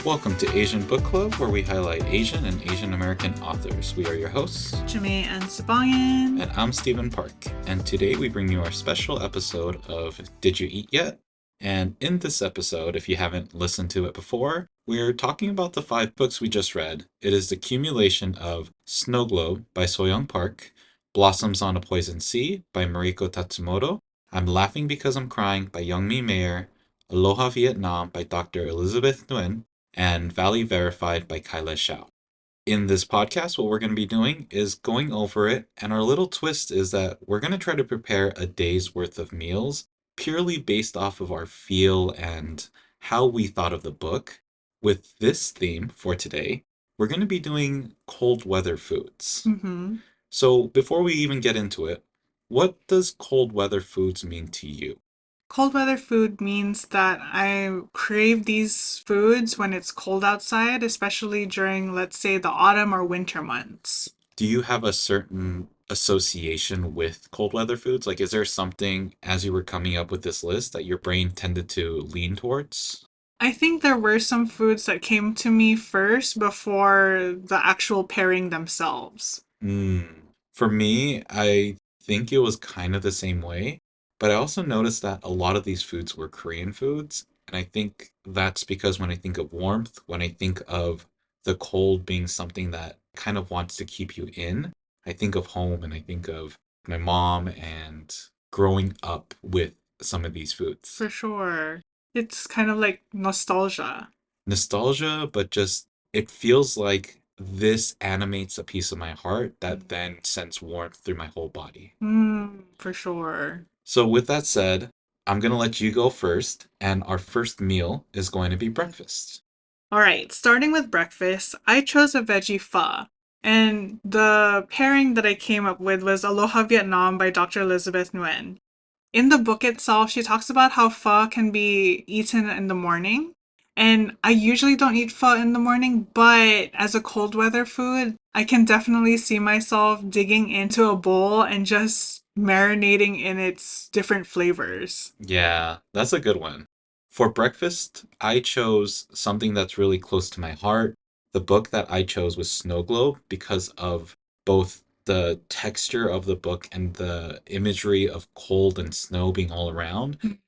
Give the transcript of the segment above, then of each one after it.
Welcome to Asian Book Club, where we highlight Asian and Asian American authors. We are your hosts, Jamae and Sabangan. and I'm Stephen Park. And today we bring you our special episode of Did You Eat Yet? And in this episode, if you haven't listened to it before, we're talking about the 5 books we just read. It is the accumulation of Snowglobe by Soyoung Park, Blossoms on a Poison Sea by Mariko Tatsumoto, I'm Laughing Because I'm Crying by Youngmi Mayer, Aloha Vietnam by Dr. Elizabeth Nguyen, and Valley Verified by Kyla Zhao. In this podcast, what we're going to be doing is going over it, and our little twist is that we're going to try to prepare a day's worth of meals purely based off of our feel and how we thought of the book. With this theme for today, we're going to be doing cold weather foods. Mm-hmm. So before we even get into it, what does cold weather foods mean to you? Cold weather food means that I crave these foods when it's cold outside, especially during, let's say, the autumn or winter months. Do you have a certain association with cold weather foods? Like, is there something as you were coming up with this list that your brain tended to lean towards? I think there were some foods that came to me first before the actual pairing themselves. For me, I think it was kind of the same way, but I also noticed that a lot of these foods were Korean foods. And I think that's because when I think of warmth, when I think of the cold being something that kind of wants to keep you in, I think of home and I think of my mom and growing up with some of these foods. For sure. It's kind of like nostalgia. Nostalgia, but just it feels like this animates a piece of my heart that then sends warmth through my whole body. For sure. So, with that said, I'm going to let you go first, and our first meal is going to be breakfast. All right, starting with breakfast, I chose a veggie pho. And the pairing that I came up with was Aloha Vietnam by Dr. Elizabeth Nguyen. In the book itself, she talks about how pho can be eaten in the morning. And I usually don't eat pho in the morning, but as a cold weather food, I can definitely see myself digging into a bowl and just marinating in its different flavors. Yeah, that's a good one. For breakfast, I chose something that's really close to my heart. The book that I chose was Snowglobe because of both the texture of the book and the imagery of cold and snow being all around.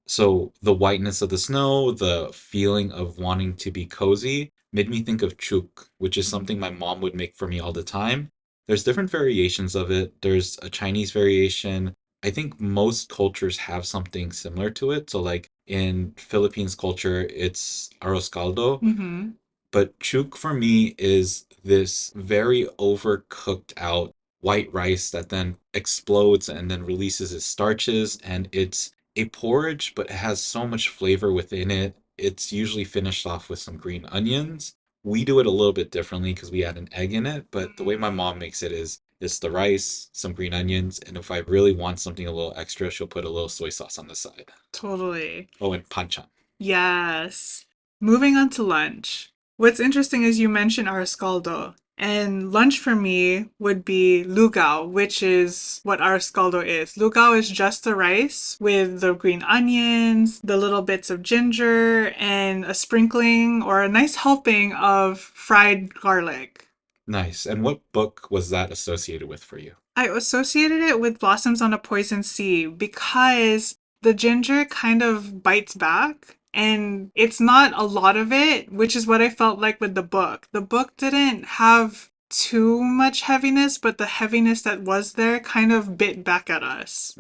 So the whiteness of the snow, the feeling of wanting to be cozy, made me think of chuk, which is something my mom would make for me all the time. There's different variations of it. There's a Chinese variation. I think most cultures have something similar to it. So like in Philippines culture, it's arroz caldo, Mm-hmm. but chuk for me is this very overcooked out white rice that then explodes and then releases its starches. And it's a porridge, but it has so much flavor within it. It's usually finished off with some green onions. We do it a little bit differently because we add an egg in it, but the way my mom makes it is it's the rice, some green onions, and if I really want something a little extra, she'll put a little soy sauce on the side. Totally. Oh, and panchan. Yes. Moving on to lunch. What's interesting is you mentioned arroscaldo. And lunch for me would be lugao, which is what arroscaldo is. Lugao is just the rice with the green onions, the little bits of ginger, and a sprinkling or a nice helping of fried garlic. Nice. And what book was that associated with for you? I associated it with Blossoms on a Poison Sea because the ginger kind of bites back and it's not a lot of it, which is what I felt like with the book. The book didn't have too much heaviness, but the heaviness that was there kind of bit back at us.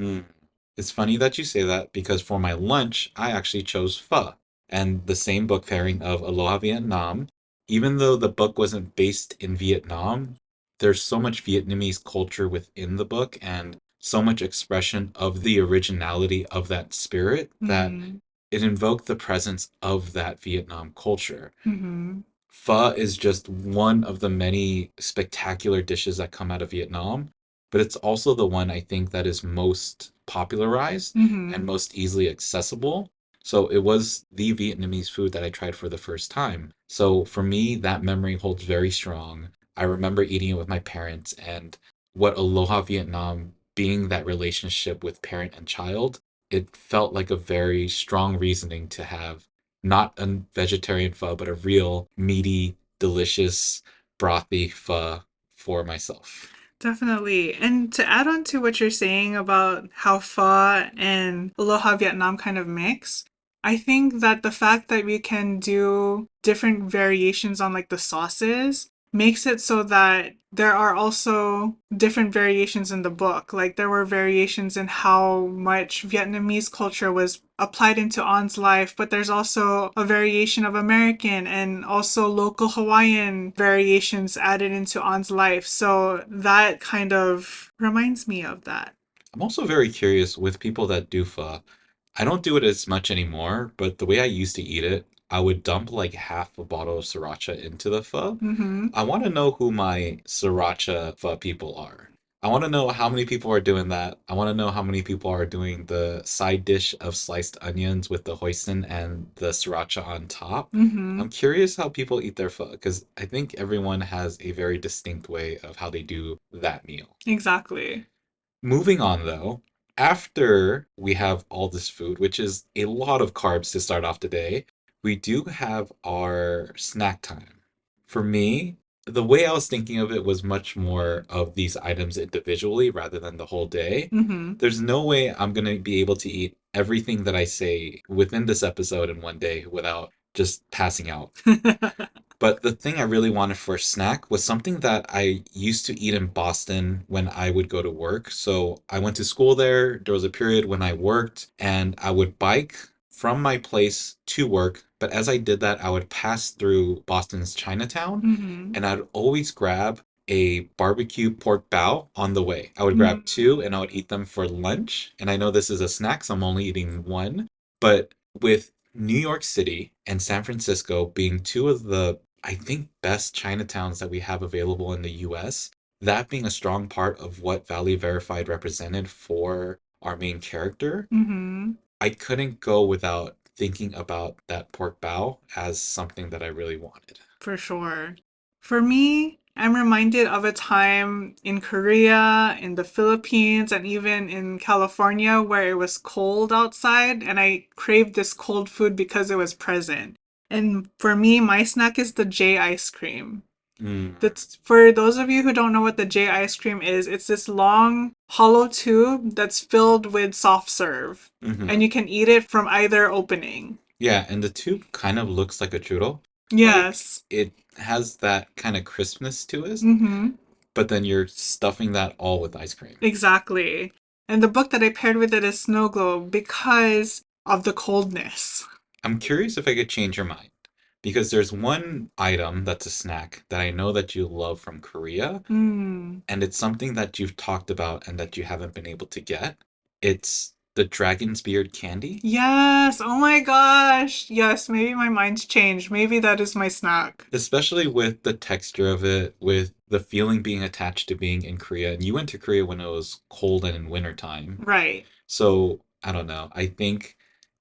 It's funny that you say that because for my lunch, I actually chose pho and the same book pairing of Aloha Vietnam. Even though the book wasn't based in Vietnam, there's so much Vietnamese culture within the book and so much expression of the originality of that spirit that Mm-hmm. it invoked the presence of that Vietnam culture. Mm-hmm. Pho is just one of the many spectacular dishes that come out of Vietnam, but it's also the one I think that is most popularized Mm-hmm. and most easily accessible. So it was the Vietnamese food that I tried for the first time. So for me, that memory holds very strong. I remember eating it with my parents and what Aloha Vietnam being that relationship with parent and child, it felt like a very strong reasoning to have not a vegetarian pho, but a real meaty, delicious, brothy pho for myself. Definitely. And to add on to what you're saying about how pho and Aloha Vietnam kind of mix, I think that the fact that we can do different variations on like the sauces makes it so that there are also different variations in the book. Like there were variations in how much Vietnamese culture was applied into On's life, but there's also a variation of American and also local Hawaiian variations added into On's life. So that kind of reminds me of that. I'm also very curious with people that do pho. I don't do it as much anymore, but the way I used to eat it, I would dump like half a bottle of sriracha into the pho. Mm-hmm. I want to know who my sriracha pho people are. I want to know how many people are doing that. I want to know how many people are doing the side dish of sliced onions with the hoisin and the sriracha on top. Mm-hmm. I'm curious how people eat their pho because I think everyone has a very distinct way of how they do that meal. Exactly. Moving on though, after we have all this food, which is a lot of carbs to start off the day, we do have our snack time. For me, the way I was thinking of it was much more of these items individually rather than the whole day. Mm-hmm. There's no way I'm going to be able to eat everything that I say within this episode in one day without just passing out. But the thing I really wanted for a snack was something that I used to eat in Boston when I would go to work. So I went to school there. There was a period when I worked and I would bike from my place to work. But as I did that, I would pass through Boston's Chinatown Mm-hmm. and I'd always grab a barbecue pork bao on the way. I would grab two and I would Mm-hmm. eat them for lunch. And I know this is a snack, so I'm only eating one. But with New York City and San Francisco being two of the, I think, best Chinatowns that we have available in the US, that being a strong part of what Valley Verified represented for our main character, Mm-hmm. I couldn't go without thinking about that pork bao as something that I really wanted. For sure. For me, I'm reminded of a time in Korea, in the Philippines, and even in California where it was cold outside, and I craved this cold food because it was present. And for me, my snack is the J ice cream. Mm. That's for those of you who don't know what the J ice cream is, it's this long hollow tube that's filled with soft serve, and Hmm. you can eat it from either opening. Yeah, and the tube kind of looks like a churro. Like Yes. it has that kind of crispness to it, Mm-hmm. but then you're stuffing that all with ice cream. Exactly. And the book that I paired with it is Snowglobe because of the coldness. I'm curious if I could change your mind because there's one item that's a snack that I know that you love from Korea, Mm. and it's something that you've talked about and that you haven't been able to get. It's the dragon's beard candy, Yes. Oh my gosh. Yes, maybe my mind's changed. Maybe that is my snack. especially with the texture of it, with the feeling being attached to being in Korea. And you went to Korea when it was cold and in wintertime. Right. So I don't know. I think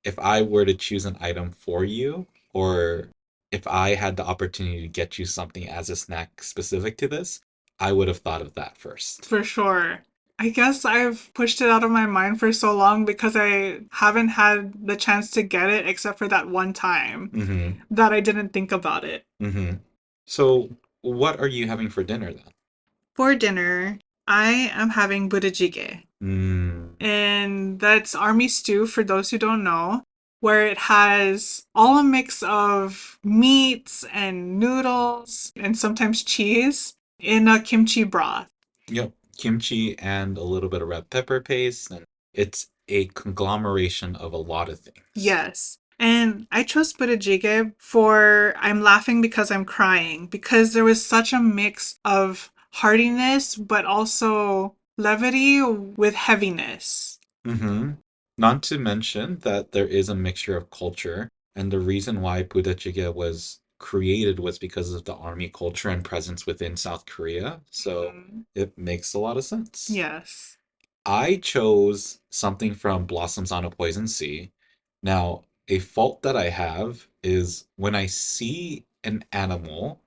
if I were to choose an item for you, or if I had the opportunity to get you something as a snack specific to this, I would have thought of that first. For sure. I guess I've pushed it out of my mind for so long because I haven't had the chance to get it except for that one time Mm-hmm. that I didn't think about it. Mm-hmm. So what are you having for dinner then? For dinner, I am having budae. Mm. And that's army stew for those who don't know, where it has all a mix of meats and noodles and sometimes cheese in a kimchi broth. Yep. Kimchi and a little bit of red pepper paste, and it's a conglomeration of a lot of things. Yes. And I chose budae for I'm laughing because I'm crying because there was such a mix of heartiness but also levity with heaviness. Mm-hmm. Not to mention that there is a mixture of culture, and the reason why Buddha Jjigae was created was because of the army culture and presence within South Korea. So Mhm. it makes a lot of sense. Yes. I chose something from Blossoms on a Poison Sea. Now, a fault that I have is when I see an animal,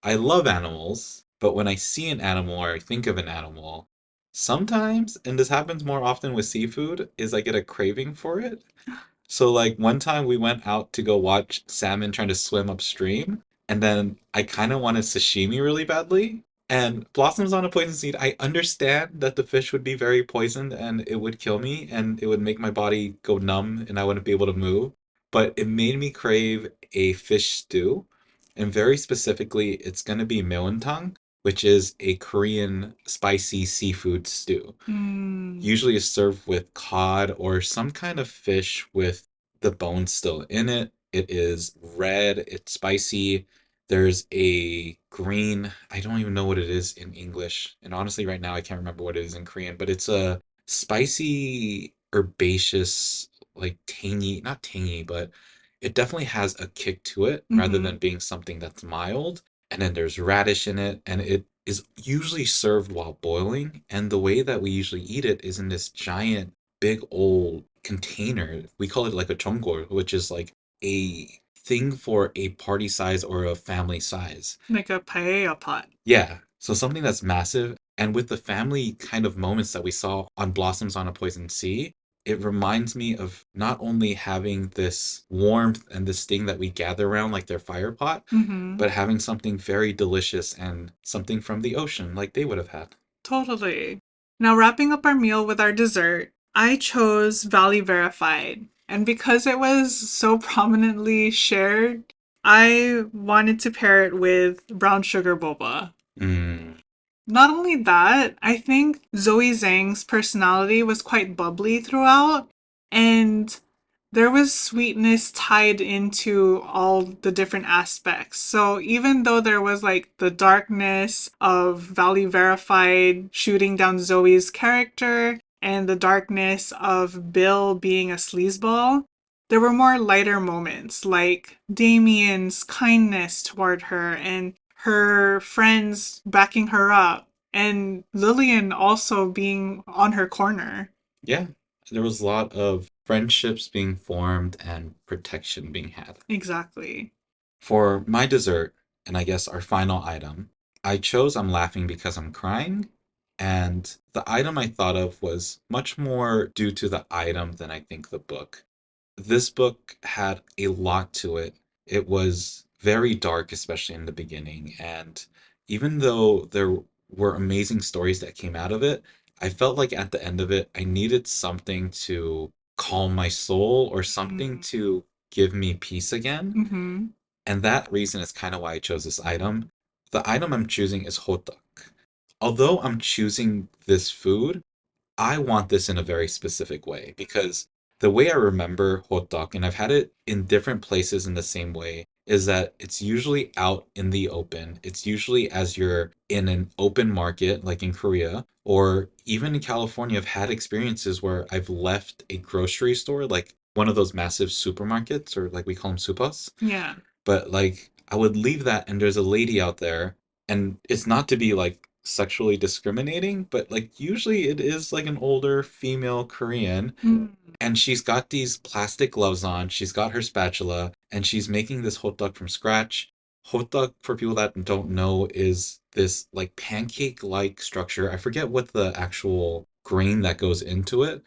I love animals, but when I see an animal or I think of an animal, sometimes, and this happens more often with seafood, is I get a craving for it. So like one time we went out to go watch salmon trying to swim upstream, and then I kind of wanted sashimi really badly. And blossoms on a poison seed, I understand that the fish would be very poisoned and it would kill me and it would make my body go numb and I wouldn't be able to move. But it made me crave a fish stew. And very specifically, it's going to be meontang, which is a Korean spicy seafood stew. Mm, Usually is served with cod or some kind of fish with the bone still in it. It is red, it's spicy. There's a green, I don't even know what it is in English. And honestly, right now, I can't remember what it is in Korean, but it's a spicy, herbaceous, like tangy, not tangy, but it definitely has a kick to it rather mm-hmm. than being something that's mild. And then there's radish in it, and it is usually served while boiling. And the way that we usually eat it is in this giant, big old container. We call it like a chonggol, which is like a thing for a party size or a family size. Like a paella pot. Yeah, so something that's massive. And with the family kind of moments that we saw on Blossoms on a Poison Sea, it reminds me of not only having this warmth and this thing that we gather around, like their fire pot, Mm-hmm. but having something very delicious and something from the ocean, like they would have had. Totally. Now, wrapping up our meal with our dessert, I chose Valley Verified. And because it was so prominently shared, I wanted to pair it with brown sugar boba. Mm, Not only that, I think Zoe Zhang's personality was quite bubbly throughout, and there was sweetness tied into all the different aspects. So even though there was like the darkness of Valley Verified shooting down Zoe's character and the darkness of Bill being a sleazeball, there were more lighter moments like Damien's kindness toward her and her friends backing her up and Lillian also being on her corner. yeah, there was a lot of friendships being formed and protection being had. Exactly. For my dessert, and I guess our final item, I chose I'm laughing because I'm crying. And the item I thought of was much more due to the item than I think the book. This book had a lot to it. It was very dark, especially in the beginning. And even though there were amazing stories that came out of it, I felt like at the end of it, I needed something to calm my soul or something to give me peace again. Mm-hmm. And that reason is kind of why I chose this item. The item I'm choosing is hotak. Although I'm choosing this food, I want this in a very specific way because the way I remember hot dog, and I've had it in different places in the same way, is that it's usually out in the open. It's usually as you're in an open market, like in Korea, or even in California. I've had experiences where I've left a grocery store, like one of those massive supermarkets, or like we call them supas, Yeah. but like I would leave that and there's a lady out there and it's not to be like sexually discriminating, but like usually it is like an older female Korean Mm. and she's got these plastic gloves on, she's got her spatula and she's making this hot dog from scratch. Hot dog, for people that don't know, is this like pancake like structure. I forget what the actual grain that goes into it,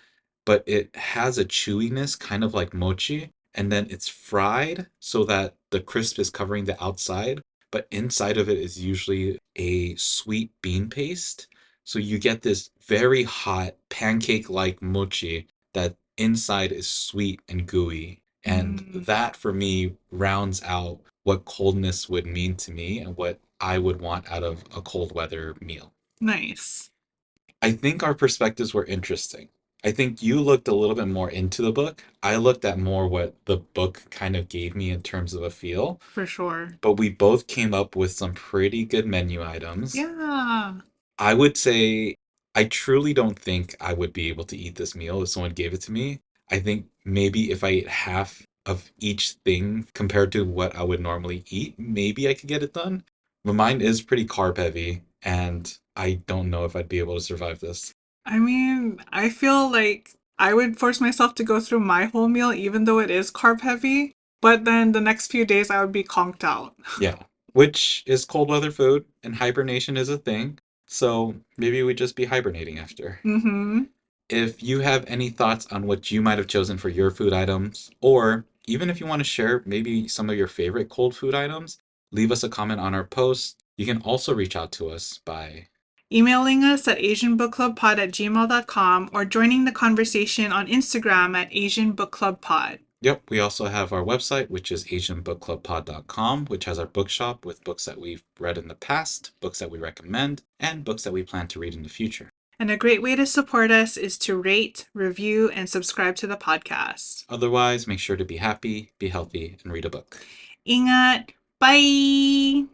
but it has a chewiness kind of like mochi, and then it's fried so that the crisp is covering the outside, but inside of it is usually a sweet bean paste. So you get this very hot pancake like mochi that inside is sweet and gooey. And Mm. that for me rounds out what coldness would mean to me and what I would want out of a cold weather meal. Nice. I think our perspectives were interesting. I think you looked a little bit more into the book. I looked at more what the book kind of gave me in terms of a feel, For sure. but we both came up with some pretty good menu items. Yeah. I would say I truly don't think I would be able to eat this meal if someone gave it to me. I think maybe if I ate half of each thing compared to what I would normally eat, maybe I could get it done. But mine is pretty carb heavy, and I don't know if I'd be able to survive this. I mean, I feel like I would force myself to go through my whole meal even though it is carb heavy, but then the next few days I would be conked out. Yeah. Which is cold weather food, and hibernation is a thing. So maybe we'd just be hibernating after. Mm-hmm. If you have any thoughts on what you might have chosen for your food items, or even if you want to share maybe some of your favorite cold food items, leave us a comment on our post. You can also reach out to us by emailing us at asianbookclubpod@gmail.com or joining the conversation on Instagram at asianbookclubpod. Yep, we also have our website, which is asianbookclubpod.com, which has our bookshop with books that we've read in the past, books that we recommend, and books that we plan to read in the future. And a great way to support us is to rate, review, and subscribe to the podcast. Otherwise, make sure to be happy, be healthy, and read a book. Ingat! Bye!